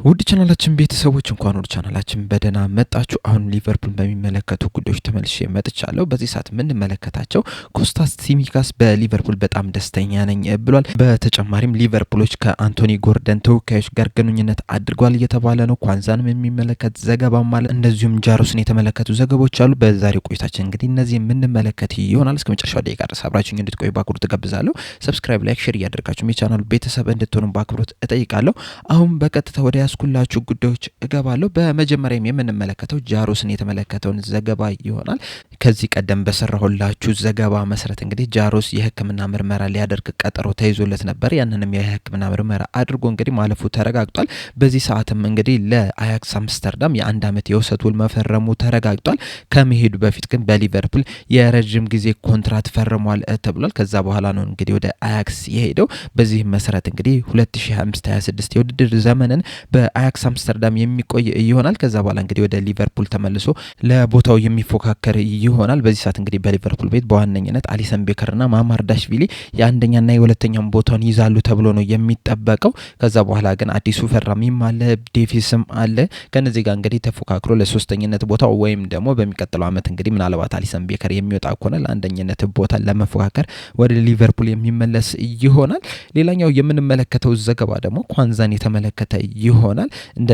ውድ ቻናላችን ቤተሰቦች እንኳን ወደ ቻናላችን በደህና መጣችሁ። አሁን ሊቨርፑል በሚመለከቱ ጉዳዮች ተመልሼ መጥቻለሁ። በዚህ ሰዓት የምንመለከታቸው ኮስታስ ሲሚካስ በሊቨርፑል በጣም ደስተኛ ነኝ ብሏል። በተጨማሪም ሊቨርፑሎች ከአንቶኒ ጎርደን ተወካዮች ጋር ግንኙነት አድርጓል እየተባለ ነው። ኳንዛንም የሚመለከት ዘገባም አለ። እንደዚሁም ጃሮስን የተመለከቱ ዘገቦች አሉ። በዛሬው ቆይታችን እንግዲህ እነዚህ የምንመለከት ይሆናል። እስከ መጨረሻው ደቂቃ ድረስ አብራችሁኝ እንድትቆዩ በአክብሮት ተጋብዛለሁ። ሰብስክራይብ፣ ላይክ፣ ሼር እያደረጋችሁ የቻናሉ ቤተሰብ እንድትሆኑ በአክብሮት እጠይቃለሁ። አሁን በቀጥታ ወደ ያስኩላችሁ ጉዳዮች እገባለሁ። በመጀመሪያም የምንመለከተው ጃሮስን የተመለከተውን ዘገባ ይሆናል። ከዚህ ቀደም በሰራሁላችሁ ዘገባ መሰረት እንግዲህ ጃሮስ የሕክምና ምርመራ ሊያደርግ ቀጠሮ ተይዞለት ነበር። ያንንም የሕክምና ምርመራ አድርጎ እንግዲህ ማለፉ ተረጋግጧል። በዚህ ሰዓትም እንግዲህ ለአያክስ አምስተርዳም የአንድ ዓመት የውሰት ውል መፈረሙ ተረጋግጧል። ከመሄዱ በፊት ግን በሊቨርፑል የረጅም ጊዜ ኮንትራት ፈርሟል ተብሏል። ከዛ በኋላ ነው እንግዲህ ወደ አያክስ የሄደው። በዚህም መሰረት እንግዲህ 2025/26 የውድድር ዘመንን በአያክስ አምስተርዳም የሚቆይ ይሆናል። ከዛ በኋላ እንግዲህ ወደ ሊቨርፑል ተመልሶ ለቦታው የሚፎካከር ይሆናል። በዚህ ሰዓት እንግዲህ በሊቨርፑል ቤት በዋነኝነት አሊሰን ቤከርና ማማርዳሽቪሊ የአንደኛና የሁለተኛውን ቦታውን ይዛሉ ተብሎ ነው የሚጠበቀው። ከዛ በኋላ ግን አዲሱ ፈራሚም አለ፣ ዴቪስም አለ። ከነዚህ ጋር እንግዲህ ተፎካክሮ ለሶስተኝነት ቦታው ወይም ደግሞ በሚቀጥለው ዓመት እንግዲህ ምናልባት አሊሰን ቤከር የሚወጣ ከሆነ ለአንደኝነት ቦታ ለመፎካከር ወደ ሊቨርፑል የሚመለስ ይሆናል። ሌላኛው የምንመለከተው ዘገባ ደግሞ ኳንዛን የተመለከተ ይሆናል። እንደ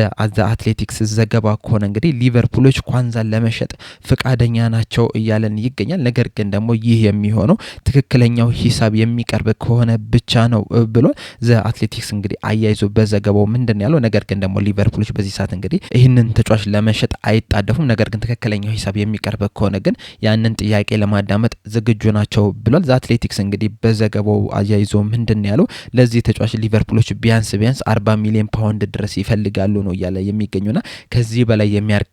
አትሌቲክስ ዘገባ ከሆነ እንግዲህ ሊቨርፑሎች ኳንዛን ለመሸጥ ፍቃደኛ ናቸው እያለን ይገኛል። ነገር ግን ደግሞ ይህ የሚሆነው ትክክለኛው ሂሳብ የሚቀርብ ከሆነ ብቻ ነው ብሏል። አትሌቲክስ እንግዲህ አያይዞ በዘገባው ምንድን ያለው ነገር ግን ደግሞ ሊቨርፑሎች በዚህ ሰዓት እንግዲህ ይህንን ተጫዋች ለመሸጥ አይጣደፉም። ነገር ግን ትክክለኛው ሂሳብ የሚቀርብ ከሆነ ግን ያንን ጥያቄ ለማዳመጥ ዝግጁ ናቸው ብሏል። አትሌቲክስ እንግዲህ በዘገባው አያይዞ ምንድን ያለው ለዚህ ተጫዋች ሊቨርፑሎች ቢያንስ 40 ሚሊዮን ፓውንድ ድረስ ይፈልጋሉ ነው እያለ የሚገኙና ከዚህ በላይ የሚያቀርብ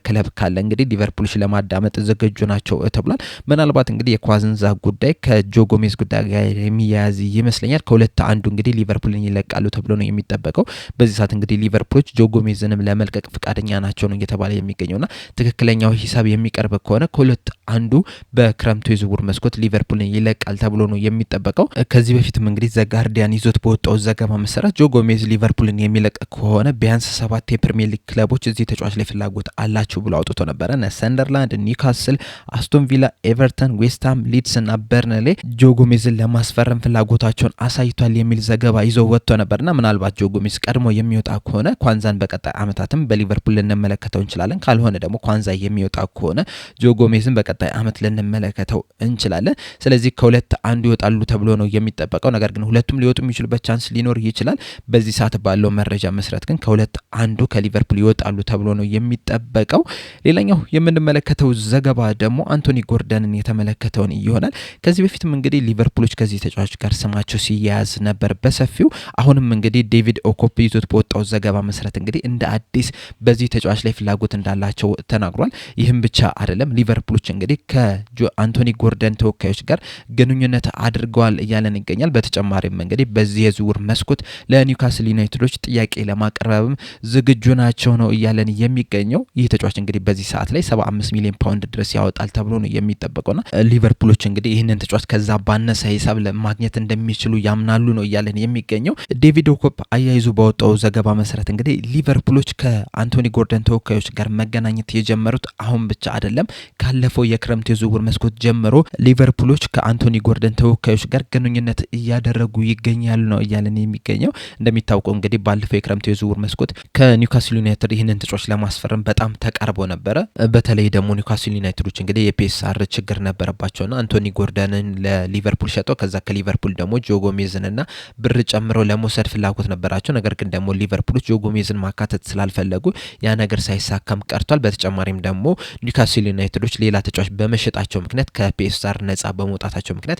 ክለብ ካለ እንግዲህ ሊቨርፑሎች ለማዳመጥ ዝግጁ ናቸው ተብሏል። ምናልባት እንግዲህ የኳዝንዛ ጉዳይ ከጆ ጎሜዝ ጉዳይ ጋር የሚያያዝ ይመስለኛል። ከሁለት አንዱ እንግዲህ ሊቨርፑልን ይለቃሉ ተብሎ ነው የሚጠበቀው። በዚህ ሰዓት እንግዲህ ሊቨርፑሎች ጆ ጎሜዝንም ለመልቀቅ ፍቃደኛ ናቸው ነው እየተባለ የሚገኘውና ትክክለኛው ሂሳብ የሚቀርብ ከሆነ ከሁለት አንዱ በክረምቱ የዝውውር መስኮት ሊቨርፑልን ይለቃል ተብሎ ነው የሚጠበቀው። ከዚህ በፊትም እንግዲህ ዘጋርዲያን ይዞት በወጣው ዘገባ መሰረት ጆ ጎሜዝ ሊቨርፑልን የሚለቅ ከሆነ ቢያንስ 7 የፕሪሚየር ሊግ ክለቦች እዚህ ተጫዋች ላይ ፍላጎት አላችሁ ብሎ አውጥቶ ነበረ። ሰንደርላንድ፣ ኒውካስል፣ አስቶን ቪላ፣ ኤቨርተን፣ ዌስትሃም፣ ሊድስ እና በርንሌ ጆ ጎሜዝን ለማስፈረም ፍላጎታቸውን አሳይቷል የሚል ዘገባ ይዞ ወጥቶ ነበርና ምናልባት ጆ ጎሜዝ ቀድሞ የሚወጣ ከሆነ ኳንዛን በቀጣይ ዓመታትም በሊቨርፑል ልንመለከተው እንችላለን። ካልሆነ ደግሞ ኳንዛ የሚወጣ ከሆነ ጆ ጎሜዝን በቀጣይ ዓመት ልንመለከተው እንችላለን። ስለዚህ ከሁለት አንዱ ይወጣሉ ተብሎ ነው የሚጠበቀው። ነገር ግን ሁለቱም ሊወጡ የሚችሉበት ቻንስ ሊኖር ይችላል። በዚህ ሰዓት ባለው መረጃ መሰረት ግን ከሁለት አንዱ ከሊቨርፑል ይወጣሉ ተብሎ ነው የሚጠበቀው። ሌላኛው የምንመለከተው ዘገባ ደግሞ አንቶኒ ጎርደንን የተመለከተውን ይሆናል። ከዚህ በፊትም እንግዲህ ሊቨርፑሎች ከዚህ ተጫዋች ጋር ስማቸው ሲያያዝ ነበር በሰፊው። አሁንም እንግዲህ ዴቪድ ኦኮፕ ይዞት በወጣው ዘገባ መሰረት እንግዲህ እንደ አዲስ በዚህ ተጫዋች ላይ ፍላጎት እንዳላቸው ተናግሯል። ይህም ብቻ አይደለም፣ ሊቨርፑሎች እንግዲህ ከአንቶኒ ጎርደን ተወካዮች ጋር ግንኙነት አድርገዋል እያለን ይገኛል። በተጨማሪም እንግዲህ በዚህ የዝውውር መስኮት ለኒውካስል ዩናይትዶች ጥያቄ ለማቅረብም ዝግጁ ናቸው ነው እያለን የሚገኘው። ይህ ተጫዋች እንግዲህ በዚህ ሰዓት ላይ 75 ሚሊዮን ፓውንድ ድረስ ያወጣል ተብሎ ነው የሚጠበቀውና ሊቨርፑሎች እንግዲህ ይህንን ተጫዋች ከዛ ባነሰ ሂሳብ ለማግኘት እንደሚችሉ ያምናሉ ነው እያለን የሚገኘው። ዴቪድ ኦኮፕ አያይዙ ባወጣው ዘገባ መሰረት እንግዲህ ሊቨርፑሎች ከአንቶኒ ጎርደን ተወካዮች ጋር መገናኘት የጀመሩት አሁን ብቻ አይደለም፣ ካለፈው የክረምት የዝውውር መስኮት ጀምሮ ሊቨርፑሎች ከአንቶኒ ጎርደን ተወካዮች ጋር ግንኙነት እያደረጉ ይገኛሉ ነው እያለን የሚገኘው። እንደሚታወቀው እንግዲህ ባለፈው የክረምት የዝውውር መስኮት ከኒውካስል ዩናይትድ ይህንን ተጫዋች ለማስፈረም በጣም ተቃርቦ ነበረ። በተለይ ደግሞ ኒውካስል ዩናይትዶች እንግዲህ የፒኤስአር ችግር ነበረባቸውና አንቶኒ ጎርደንን ለሊቨርፑል ሸጠው ከዛ ከሊቨርፑል ደግሞ ጆ ጎሜዝንና ብር ጨምረው ለመውሰድ ፍላጎት ነበራቸው። ነገር ግን ደግሞ ሊቨርፑሎች ጆ ጎሜዝን ማካተት ስላልፈለጉ ያ ነገር ሳይሳካም ቀርቷል። በተጨማሪም ደግሞ ኒውካስል ዩናይትዶች ሌላ ተጫዋች በመሸጣቸው ምክንያት ከፒኤስአር ነጻ በመውጣታቸው ምክንያት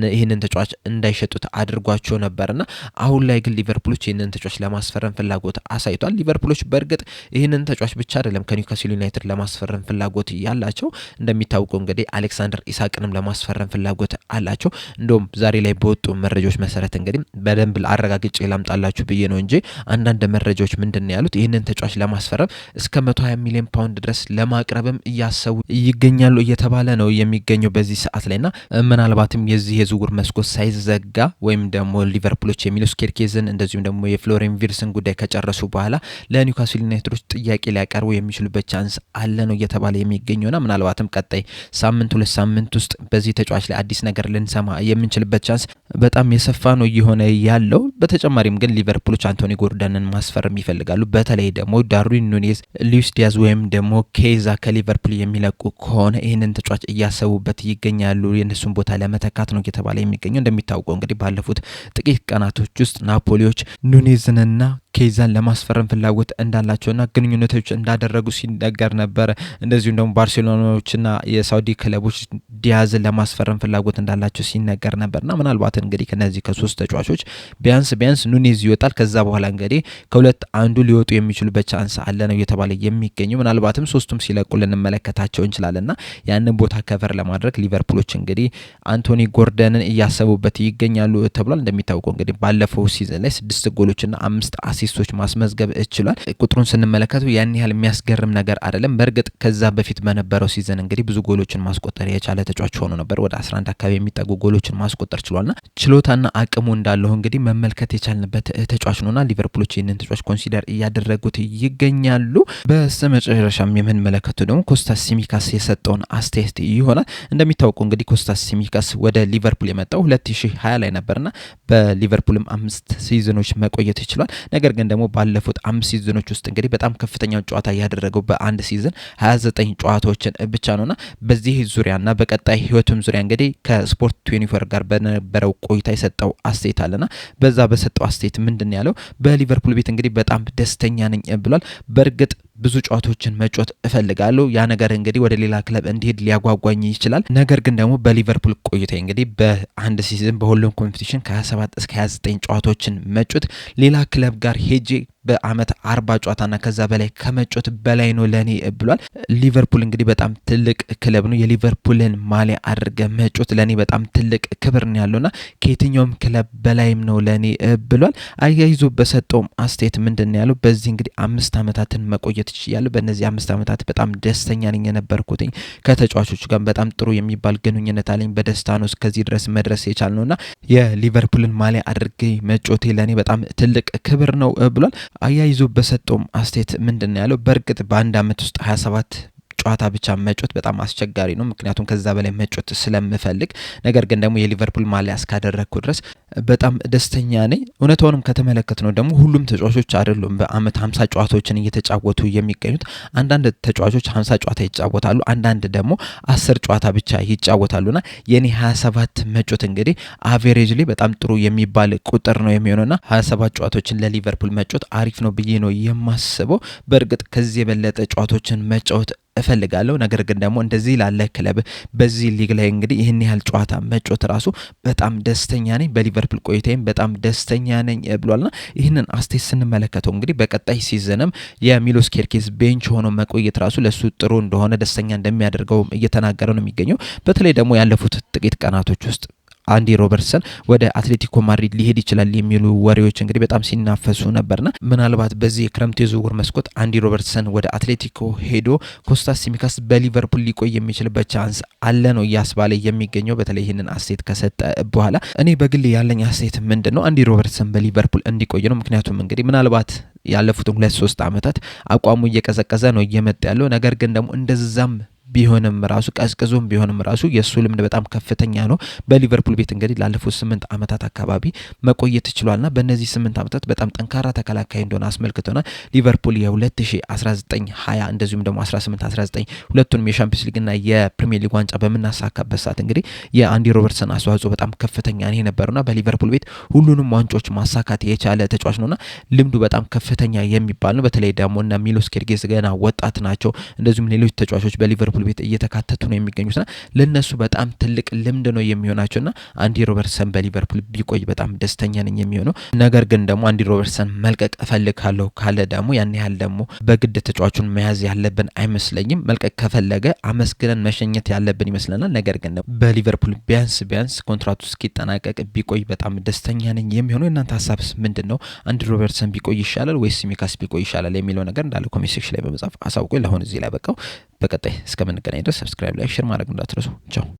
ይህንን ተጫዋች እንዳይሸጡት አድርጓቸው ነበርና አሁን ላይ ግን ሊቨርፑሎች ይህንን ተጫዋች ለማስፈረም ፍላጎት አሳይቷል። ሊቨርፑሎች በእርግጥ ይህንን ተጫዋች ብቻ አይደለም ከኒውካስል ዩናይትድ ለማስፈረም ፍላጎት ያላቸው። እንደሚታወቀው እንግዲህ አሌክሳንደር ኢሳቅንም ለማስፈረም ፍላጎት አላቸው። እንደውም ዛሬ ላይ በወጡ መረጃዎች መሰረት እንግዲህ በደንብ አረጋግጬ ላምጣላችሁ ብዬ ነው እንጂ አንዳንድ መረጃዎች ምንድነው ያሉት ይህንን ተጫዋች ለማስፈረም እስከ 120 ሚሊዮን ፓውንድ ድረስ ለማቅረብም እያሰቡ ይገኛሉ እየተባለ ነው የሚገኘው በዚህ ሰዓት ላይና ምናልባትም የዚህ የዝውውር መስኮት ሳይዘጋ ወይም ደግሞ ሊቨርፑሎች የሚሉስ ኬርኬዝን እንደዚሁም ደግሞ የፍሎሪያን ቪርትስን ጉዳይ ከጨረሱ በኋላ ለኒውካስል ዩናይትዶች ጥያቄ ሊያቀርቡ የሚችሉበት ቻንስ አለ ነው እየተባለ የሚገኘውና ምናልባትም ቀጣይ ሳምንት 2 ሳምንት ውስጥ በዚህ ተጫዋች ላይ አዲስ ነገር ልንሰማ የምንችልበት ቻንስ በጣም የሰፋ ነው እየሆነ ያለው። በተጨማሪም ግን ሊቨርፑሎች አንቶኒ ጎርደንን ማስፈረም ይፈልጋሉ። በተለይ ደግሞ ዳርዊን ኑኔዝ፣ ሉዊስ ዲያዝ ወይም ደግሞ ኬዛ ከሊቨርፑል የሚለቁ ከሆነ ይህንን ተጫዋች እያሰቡበት ይገኛሉ። የነሱን ቦታ ለመተካት ነው እየተባለ የሚገኘው። እንደሚታወቀው እንግዲህ ባለፉት ጥቂት ቀናቶች ውስጥ ናፖሊዎች ኑኔዝንና ኬዛን ለማስፈረም ፍላጎት እንዳላቸውና ግንኙነቶች እንዳደረጉ ሲነገር ነበረ። እንደዚሁም ደግሞ ባርሴሎናዎችና የሳውዲ ክለቦች ዲያዝን ለማስፈረም ፍላጎት እንዳላቸው ሲነገር ነበርና ምናልባት እንግዲህ ከነዚህ ከሶስት ተጫዋቾች ቢያንስ ኑኔዝ ይወጣል። ከዛ በኋላ እንግዲህ ከሁለት አንዱ ሊወጡ የሚችሉበት ቻንስ አለ ነው እየተባለ የሚገኘው። ምናልባትም ሶስቱም ሲለቁ ልንመለከታቸው እንችላለንና ያንን ቦታ ከቨር ለማድረግ ሊቨርፑሎች እንግዲህ አንቶኒ ጎርደንን እያሰቡበት ይገኛሉ ተብሏል። እንደሚታወቀው እንግዲህ ባለፈው ሲዝን ላይ 6 ጎሎችና 5 አሲስቶች ማስመዝገብ ችሏል። ቁጥሩን ስንመለከተው ያን ያህል የሚያስገርም ነገር አይደለም። በእርግጥ ከዛ በፊት በነበረው ሲዝን እንግዲህ ብዙ ጎሎችን ማስቆጠር የቻለ ተጫዋች ሆኖ ነበር። ወደ 11 አካባቢ የሚጠጉ ጎሎችን ማስቆጠር ችሏልና ችሎታና አቅሙ እንዳለው እንግዲህ መመልከት የቻልንበት ተጫዋች ነውና ሊቨርፑሎች ይህንን ተጫዋች ኮንሲደር እያደረጉት ይገኛሉ። በስተመጨረሻም የምንመለከተው ደግሞ ኮስታስ ሲሚካስ የሰጠውን አስተያየት ይሆናል። እንደሚታወቀው እንግዲህ ኮስታስ ሲሚካስ ወደ ሊቨርፑል የመጣው 2020 ላይ ነበርና በሊቨርፑልም 5 ሲዝኖች መቆየት ይችላል። ነገር ግን ደግሞ ባለፉት 5 ሲዝኖች ውስጥ እንግዲህ በጣም ከፍተኛው ጨዋታ ያደረገው በአንድ ሲዝን 29 ጨዋታዎችን ብቻ ነውና በዚህ ዙሪያና በቀጣይ ህይወቱም ዙሪያ እንግዲህ ከስፖርት 24 ጋር በነበረው ቆይታ የሰጠው አስተያየት አለና በዛ በሰጠው አስተያየት ምንድን ያለው በሊቨርፑል ቤት እንግዲህ በጣም ደስተኛ ነኝ ብሏል። በእርግጥ ብዙ ጨዋታዎችን መጫወት እፈልጋለሁ። ያ ነገር እንግዲህ ወደ ሌላ ክለብ እንዲሄድ ሊያጓጓኝ ይችላል። ነገር ግን ደግሞ በሊቨርፑል ቆይታ እንግዲህ በአንድ ሲዝን በሁሉም ኮምፒቲሽን ከ27 እስከ 29 ጨዋታዎችን መጫወት ሌላ ክለብ ጋር ሄጄ በአመት 40 ጨዋታና ከዛ በላይ ከመጫወት በላይ ነው ለኔ ብሏል። ሊቨርፑል እንግዲህ በጣም ትልቅ ክለብ ነው። የሊቨርፑልን ማሊያ አድርገ መጫወት ለኔ በጣም ትልቅ ክብር ነው ያለውና ከየትኛውም ክለብ በላይም ነው ለኔ ብሏል። አያይዞ በሰጠውም አስተያየት ምንድነው ያለው በዚህ እንግዲህ 5 አመታትን መቆየት ይችላል። በእነዚህ 5 አመታት በጣም ደስተኛ ነኝ የነበርኩትኝ ከተጫዋቾቹ ጋር በጣም ጥሩ የሚባል ግንኙነት አለኝ። በደስታ ነው እስከዚህ ድረስ መድረስ የቻልነውና የሊቨርፑልን ማሊያ አድርጌ መጫወቴ ለኔ በጣም ትልቅ ክብር ነው ብሏል። አያይዞ በሰጠውም አስተያየት ምንድነው ያለው በእርግጥ በአንድ አመት ውስጥ 27 ጨዋታ ብቻ መጫወት በጣም አስቸጋሪ ነው፣ ምክንያቱም ከዛ በላይ መጫወት ስለምፈልግ። ነገር ግን ደግሞ የሊቨርፑል ማሊያ እስካደረግኩ ድረስ በጣም ደስተኛ ነኝ። እውነታውንም ከተመለከት ነው ደግሞ ሁሉም ተጫዋቾች አይደሉም በአመት 50 ጨዋታዎችን እየተጫወቱ የሚገኙት። አንዳንድ ተጫዋቾች 50 ጨዋታ ይጫወታሉ፣ አንዳንድ ደግሞ 10 ጨዋታ ብቻ ይጫወታሉና የኔ 27 መጫወት እንግዲህ አቨሬጅሊ በጣም ጥሩ የሚባል ቁጥር ነው የሚሆነውና 27 ጨዋታዎችን ለሊቨርፑል መጫወት አሪፍ ነው ብዬ ነው የማስበው። በእርግጥ ከዚህ የበለጠ ጨዋታዎችን መጫወት እፈልጋለሁ። ነገር ግን ደግሞ እንደዚህ ላለ ክለብ በዚህ ሊግ ላይ እንግዲህ ይህን ያህል ጨዋታ መጫወት ራሱ በጣም ደስተኛ ነኝ፣ በሊቨርፑል ቆይታዬም በጣም ደስተኛ ነኝ ብሏልና ይህንን አስተያየት ስንመለከተው እንግዲህ በቀጣይ ሲዝንም የሚሎስ ኬርኬዝ ቤንች ሆኖ መቆየት ራሱ ለሱ ጥሩ እንደሆነ ደስተኛ እንደሚያደርገው እየተናገረ ነው የሚገኘው። በተለይ ደግሞ ያለፉት ጥቂት ቀናቶች ውስጥ አንዲ ሮበርትሰን ወደ አትሌቲኮ ማድሪድ ሊሄድ ይችላል የሚሉ ወሬዎች እንግዲህ በጣም ሲናፈሱ ነበርና ምናልባት በዚህ የክረምት የዝውውር መስኮት አንዲ ሮበርትሰን ወደ አትሌቲኮ ሄዶ ኮስታስ ሲሚካስ በሊቨርፑል ሊቆይ የሚችልበት ቻንስ አለ ነው እያስባለ የሚገኘው። በተለይ ይህንን አስተያየት ከሰጠ በኋላ እኔ በግል ያለኝ አስተያየት ምንድን ነው አንዲ ሮበርትሰን በሊቨርፑል እንዲቆይ ነው። ምክንያቱም እንግዲህ ምናልባት ያለፉትን 2-3 አመታት አቋሙ እየቀዘቀዘ ነው እየመጣ ያለው። ነገር ግን ደግሞ እንደዛም ቢሆንም ራሱ ቀዝቅዞም ቢሆንም ራሱ የሱ ልምድ በጣም ከፍተኛ ነው። በሊቨርፑል ቤት እንግዲህ ላለፉት 8 አመታት አካባቢ መቆየት ይችላልና በእነዚህ 8 አመታት በጣም ጠንካራ ተከላካይ እንደሆነ አስመልክቶናል። ሊቨርፑል የ2019-20 እንደዚሁም ደግሞ 18-19 ሁለቱንም የሻምፒዮንስ ሊግና የፕሪሚየር ሊግ ዋንጫ በምናሳካበት ሰዓት እንግዲህ የአንዲ ሮበርትሰን አስተዋጽኦ በጣም ከፍተኛ ነው የነበረውና በሊቨርፑል ቤት ሁሉንም ዋንጫዎች ማሳካት የቻለ ተጫዋች ነውና ልምዱ በጣም ከፍተኛ የሚባል ነው። በተለይ ደግሞ እና ሚሎስ ኬርኬዝ ገና ወጣት ናቸው። እንደዚሁም ሌሎች ተጫዋቾች በሊቨርፑል በሊቨርፑል ቤት እየተካተቱ ነው የሚገኙትና ለነሱ በጣም ትልቅ ልምድ ነው የሚሆናቸውና አንዲ ሮበርትሰን በሊቨርፑል ቢቆይ በጣም ደስተኛ ነኝ የሚሆነው። ነገር ግን ደግሞ አንዲ ሮበርትሰን መልቀቅ እፈልጋለሁ ካለ ደግሞ ያን ያህል ደግሞ በግድ ተጫዋቹን መያዝ ያለብን አይመስለኝም። መልቀቅ ከፈለገ አመስግነን መሸኘት ያለብን ይመስለናል። ነገር ግን በሊቨርፑል ቢያንስ ኮንትራቱ እስኪጠናቀቅ ቢቆይ በጣም ደስተኛ ነኝ የሚሆነው። እናንተ ሀሳብስ ምንድነው? አንዲ ሮበርትሰን ቢቆይ ይሻላል ወይስ ሲሚካስ ቢቆይ ይሻላል የሚለው ነገር እንዳለ ኮሜንት ሴክሽን ላይ በመጻፍ አሳውቁኝ። ለአሁን እዚህ ላይ በቃው። በቀጣይ እስከምንገናኝ ድረስ ሰብስክራይብ፣ ላይክ፣ ሼር ማድረግ እንዳትረሱ። ቻው።